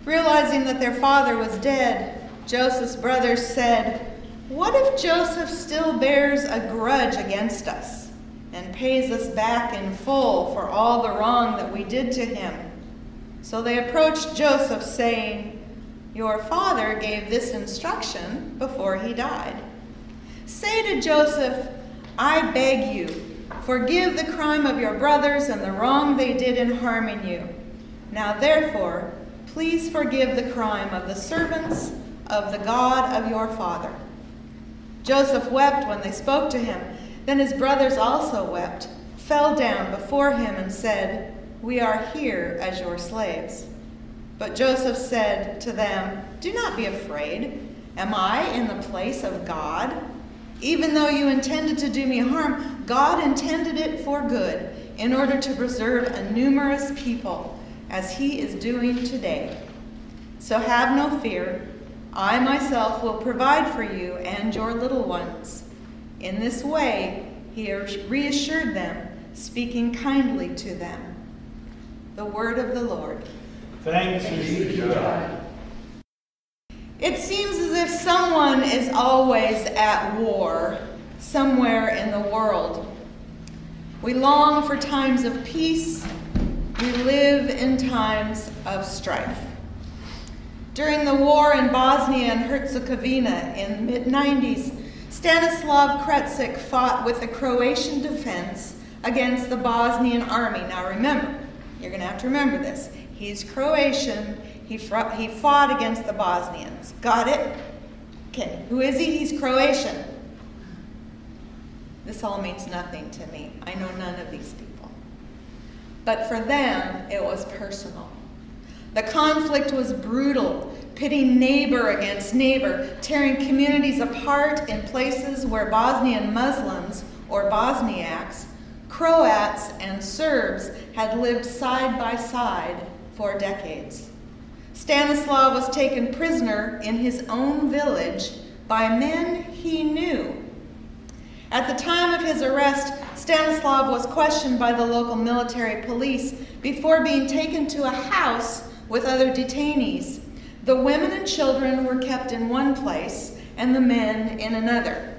Realizing that their father was dead, Joseph's brothers said, "What if Joseph still bears a grudge against us and pays us back in full for all the wrong that we did to him?" So they approached Joseph, saying, "Your father gave this instruction before he died. Say to Joseph, 'I beg you, forgive the crime of your brothers and the wrong they did in harming you. Now therefore, please forgive the crime of the servants of the God of your father.' Joseph wept when they spoke to him. Then his brothers also wept, fell down before him and said, 'We are here as your slaves.' But Joseph said to them, 'Do not be afraid. Am I in the place of God? Even though you intended to do me harm, God intended it for good, in order to preserve a numerous people, as he is doing today. So have no fear. I myself will provide for you and your little ones.' In this way, he reassured them, speaking kindly to them." The word of the Lord. Thanks be to God. It seems as if someone is always at war somewhere in the world. We long for times of peace. We live in times of strife. During the war in Bosnia and Herzegovina in the mid-90s, Stanislav Kralman fought with the Croatian defense against the Bosnian army. Now remember, you're going to have to remember this. He's Croatian. He fought against the Bosnians. Got it? Okay. Who is he? He's Croatian. This all means nothing to me. I know none of these people. But for them, it was personal. The conflict was brutal, pitting neighbor against neighbor, tearing communities apart in places where Bosnian Muslims, or Bosniaks, Croats, and Serbs had lived side by side for decades. Stanislav was taken prisoner in his own village by men he knew. At the time of his arrest, Stanislav was questioned by the local military police before being taken to a house with other detainees. The women and children were kept in one place and the men in another.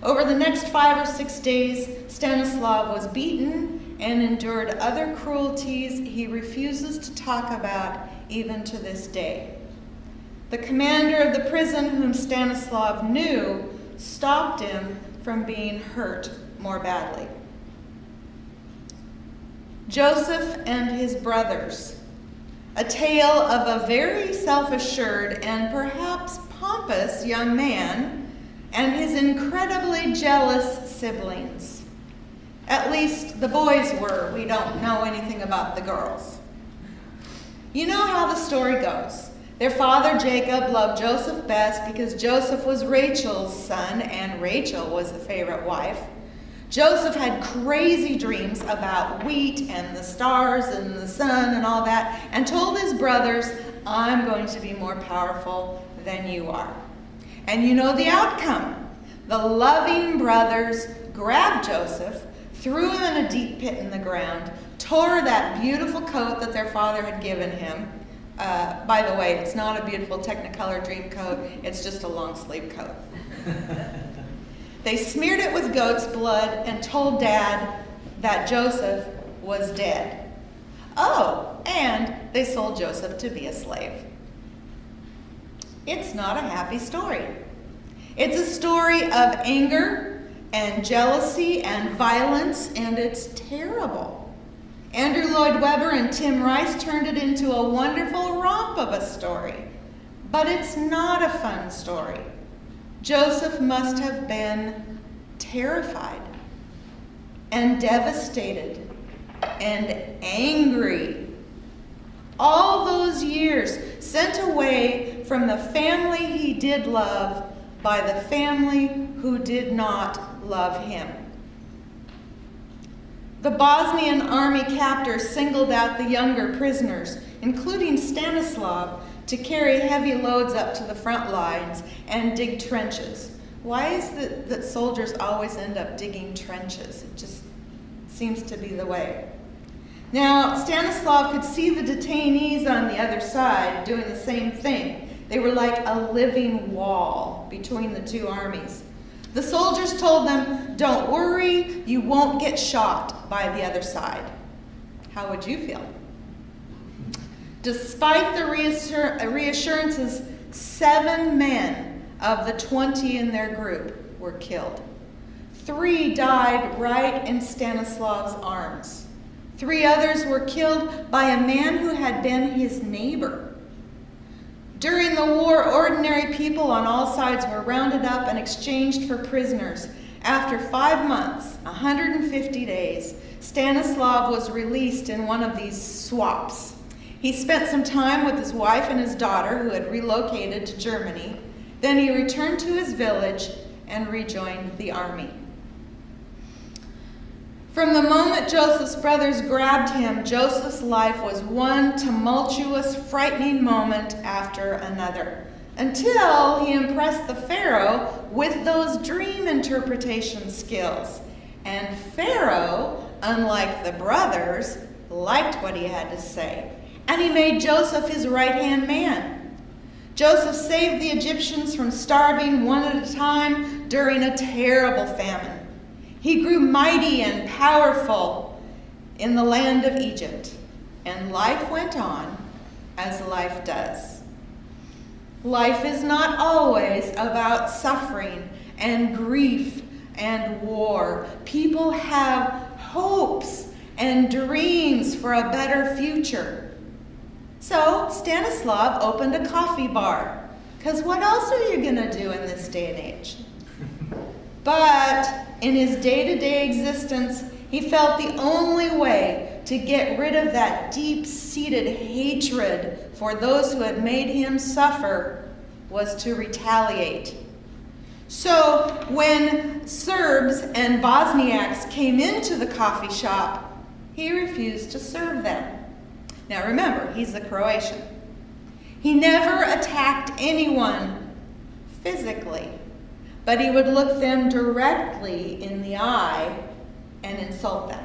Over the next 5 or 6 days, Stanislav was beaten and endured other cruelties he refuses to talk about even to this day. The commander of the prison, whom Stanislav knew, stopped him from being hurt more badly. Joseph and his brothers, a tale of a very self-assured and perhaps pompous young man and his incredibly jealous siblings. At least the boys were. We don't know anything about the girls. You know how the story goes. Their father Jacob loved Joseph best because Joseph was Rachel's son and Rachel was the favorite wife. Joseph had crazy dreams about wheat and the stars and the sun and all that, and told his brothers, "I'm going to be more powerful than you are." And you know the outcome. The loving brothers grabbed Joseph, threw him in a deep pit in the ground, tore that beautiful coat that their father had given him. By the way, it's not a beautiful Technicolor dream coat, it's just a long sleeve coat. They smeared it with goat's blood and told Dad that Joseph was dead. Oh, and they sold Joseph to be a slave. It's not a happy story. It's a story of anger and jealousy and violence, and it's terrible. Andrew Lloyd Webber and Tim Rice turned it into a wonderful romp of a story. But it's not a fun story. Joseph must have been terrified and devastated and angry. All those years sent away from the family he did love by the family who did not love him. The Bosnian army captors singled out the younger prisoners, including Stanislav, to carry heavy loads up to the front lines and dig trenches. Why is it that soldiers always end up digging trenches? It just seems to be the way. Now, Stanislav could see the detainees on the other side doing the same thing. They were like a living wall between the two armies. The soldiers told them, "Don't worry, you won't get shot by the other side." How would you feel? Despite the reassurances, 7 men of the 20 in their group were killed. 3 died right in Stanislav's arms. 3 others were killed by a man who had been his neighbor. During the war, ordinary people on all sides were rounded up and exchanged for prisoners. After 5 months, 150 days, Stanislav was released in one of these swaps. He spent some time with his wife and his daughter, who had relocated to Germany. Then he returned to his village and rejoined the army. From the moment Joseph's brothers grabbed him, Joseph's life was one tumultuous, frightening moment after another, until he impressed the Pharaoh with those dream interpretation skills. And Pharaoh, unlike the brothers, liked what he had to say, and he made Joseph his right-hand man. Joseph saved the Egyptians from starving one at a time during a terrible famine. He grew mighty and powerful in the land of Egypt, and life went on as life does. Life is not always about suffering and grief and war. People have hopes and dreams for a better future. So Stanislav opened a coffee bar, because what else are you going to do in this day and age? But in his day-to-day existence, he felt the only way to get rid of that deep-seated hatred for those who had made him suffer was to retaliate. So when Serbs and Bosniaks came into the coffee shop, he refused to serve them. Now remember, he's a Croatian. He never attacked anyone physically, but he would look them directly in the eye and insult them.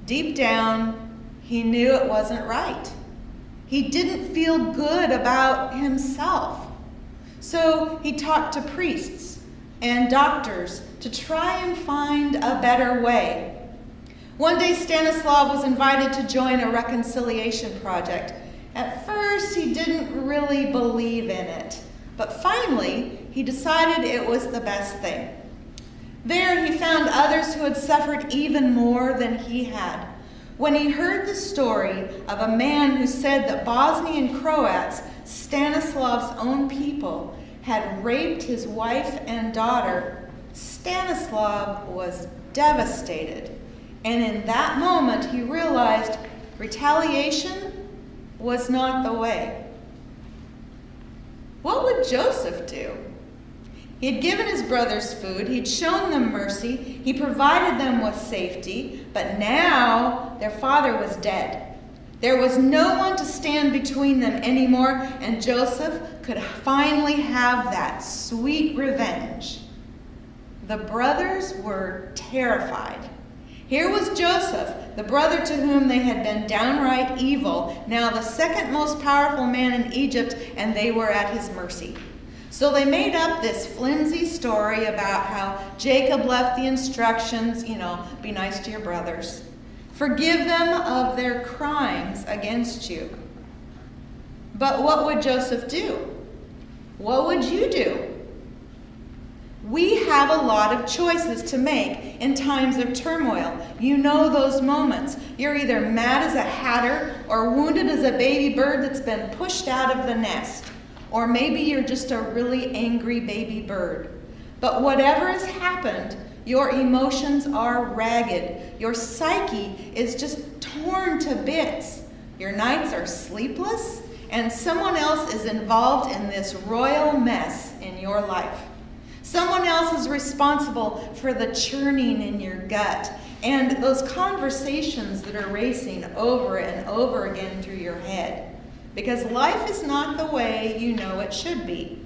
Deep down, he knew it wasn't right. He didn't feel good about himself. So he talked to priests and doctors to try and find a better way. One day, Stanislav was invited to join a reconciliation project. At first, he didn't really believe in it, but finally, he decided it was the best thing. There, he found others who had suffered even more than he had. When he heard the story of a man who said that Bosnian Croats, Stanislav's own people, had raped his wife and daughter, Stanislav was devastated. And in that moment, he realized retaliation was not the way. What would Joseph do? He had given his brothers food, he'd shown them mercy, he provided them with safety, but now their father was dead. There was no one to stand between them anymore, and Joseph could finally have that sweet revenge. The brothers were terrified. Here was Joseph, the brother to whom they had been downright evil, now the second most powerful man in Egypt, and they were at his mercy. So they made up this flimsy story about how Jacob left the instructions, be nice to your brothers. Forgive them of their crimes against you. But what would Joseph do? What would you do? We have a lot of choices to make in times of turmoil. You know those moments. You're either mad as a hatter or wounded as a baby bird that's been pushed out of the nest. Or maybe you're just a really angry baby bird. But whatever has happened, your emotions are ragged. Your psyche is just torn to bits. Your nights are sleepless, and someone else is involved in this royal mess in your life. Someone else is responsible for the churning in your gut and those conversations that are racing over and over again through your head. Because life is not the way you know it should be,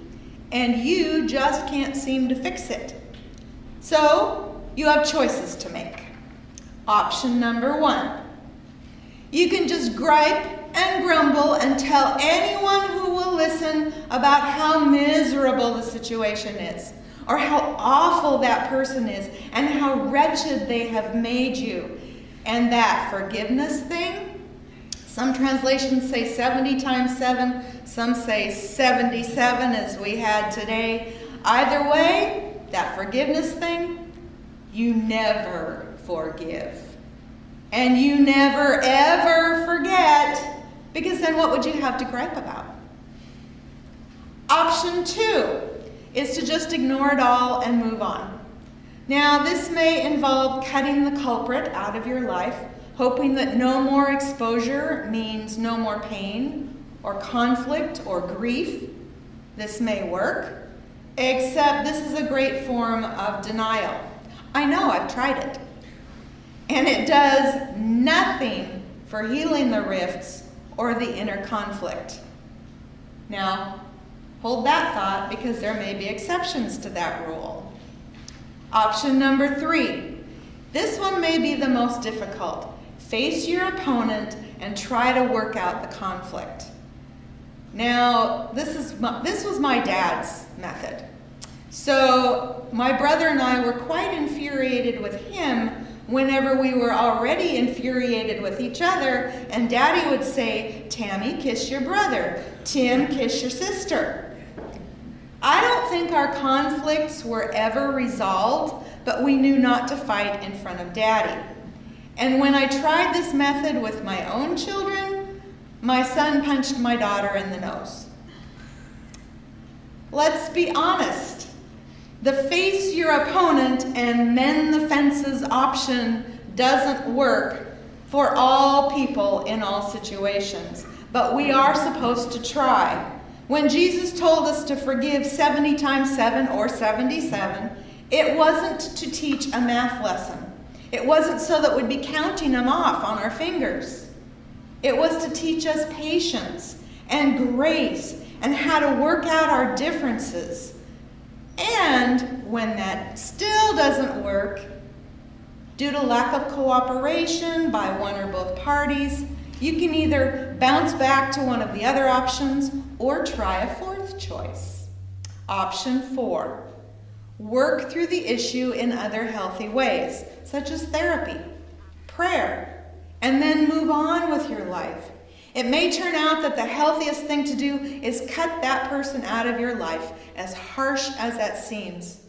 and you just can't seem to fix it. So you have choices to make. Option number 1. You can just gripe and grumble and tell anyone who will listen about how miserable the situation is, or how awful that person is, and how wretched they have made you. And that forgiveness thing, some translations say 70 times 7, some say 77 as we had today. Either way, that forgiveness thing, you never forgive. And you never ever forget, because then what would you have to gripe about? Option 2 is to just ignore it all and move on. Now, this may involve cutting the culprit out of your life, hoping that no more exposure means no more pain or conflict or grief. This may work, except this is a great form of denial. I know, I've tried it. And it does nothing for healing the rifts or the inner conflict. Now, hold that thought, because there may be exceptions to that rule. Option number 3. This one may be the most difficult. Face your opponent and try to work out the conflict. Now, this was my dad's method. So my brother and I were quite infuriated with him whenever we were already infuriated with each other, and Daddy would say, "Tammy, kiss your brother. Tim, kiss your sister." I don't think our conflicts were ever resolved, but we knew not to fight in front of Daddy. And when I tried this method with my own children, my son punched my daughter in the nose. Let's be honest. The face your opponent and mend the fences option doesn't work for all people in all situations, but we are supposed to try. When Jesus told us to forgive 70 times 7 or 77, it wasn't to teach a math lesson. It wasn't so that we'd be counting them off on our fingers. It was to teach us patience and grace and how to work out our differences. And when that still doesn't work, due to lack of cooperation by one or both parties, you can either bounce back to one of the other options or try a fourth choice. Option 4, work through the issue in other healthy ways, such as therapy, prayer, and then move on with your life. It may turn out that the healthiest thing to do is cut that person out of your life, as harsh as that seems.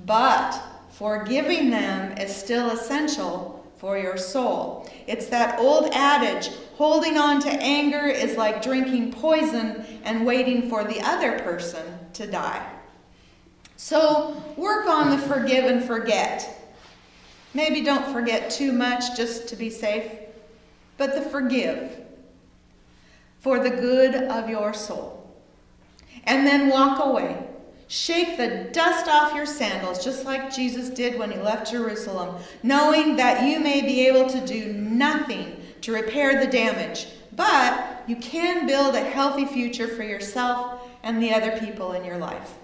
But forgiving them is still essential for your soul. It's that old adage, holding on to anger is like drinking poison and waiting for the other person to die. So work on the forgive and forget. Maybe don't forget too much just to be safe, but the forgive for the good of your soul. And then walk away. Shake the dust off your sandals, just like Jesus did when he left Jerusalem, knowing that you may be able to do nothing to repair the damage, but you can build a healthy future for yourself and the other people in your life.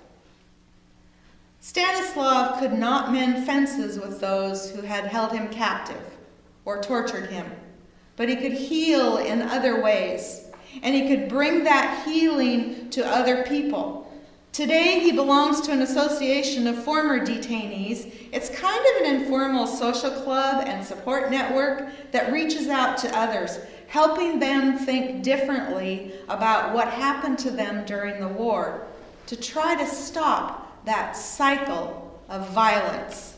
Stanislav could not mend fences with those who had held him captive or tortured him, but he could heal in other ways, and he could bring that healing to other people. Today, he belongs to an association of former detainees. It's kind of an informal social club and support network that reaches out to others, helping them think differently about what happened to them during the war, to try to stop that cycle of violence.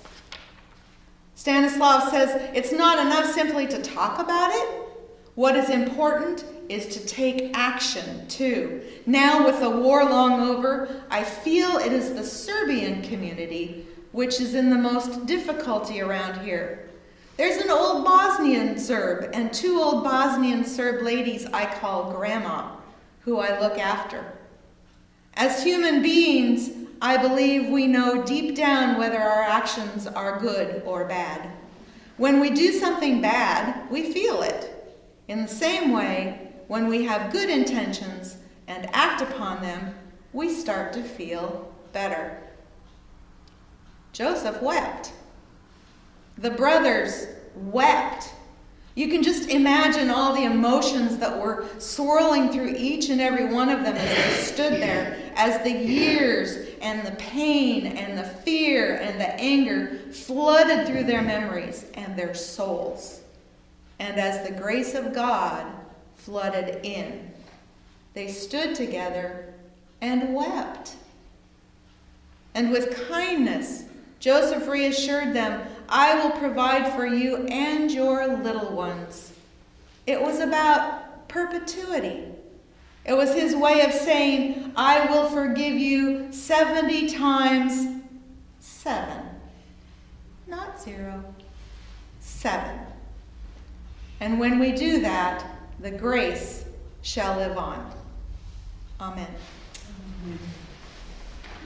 Stanislav says it's not enough simply to talk about it. What is important is to take action too. Now, with the war long over, I feel it is the Serbian community which is in the most difficulty around here. There's an old Bosnian Serb and 2 old Bosnian Serb ladies I call Grandma, who I look after. As human beings, I believe we know deep down whether our actions are good or bad. When we do something bad, we feel it. In the same way, when we have good intentions and act upon them, we start to feel better. Joseph wept. The brothers wept. You can just imagine all the emotions that were swirling through each and every one of them as they stood there, as the years and the pain and the fear and the anger flooded through their memories and their souls. And as the grace of God flooded in, they stood together and wept. And with kindness, Joseph reassured them, I will provide for you and your little ones. It was about perpetuity. It was his way of saying, I will forgive you 70 times 7. Not 0, 7. And when we do that, the grace shall live on. Amen. Amen.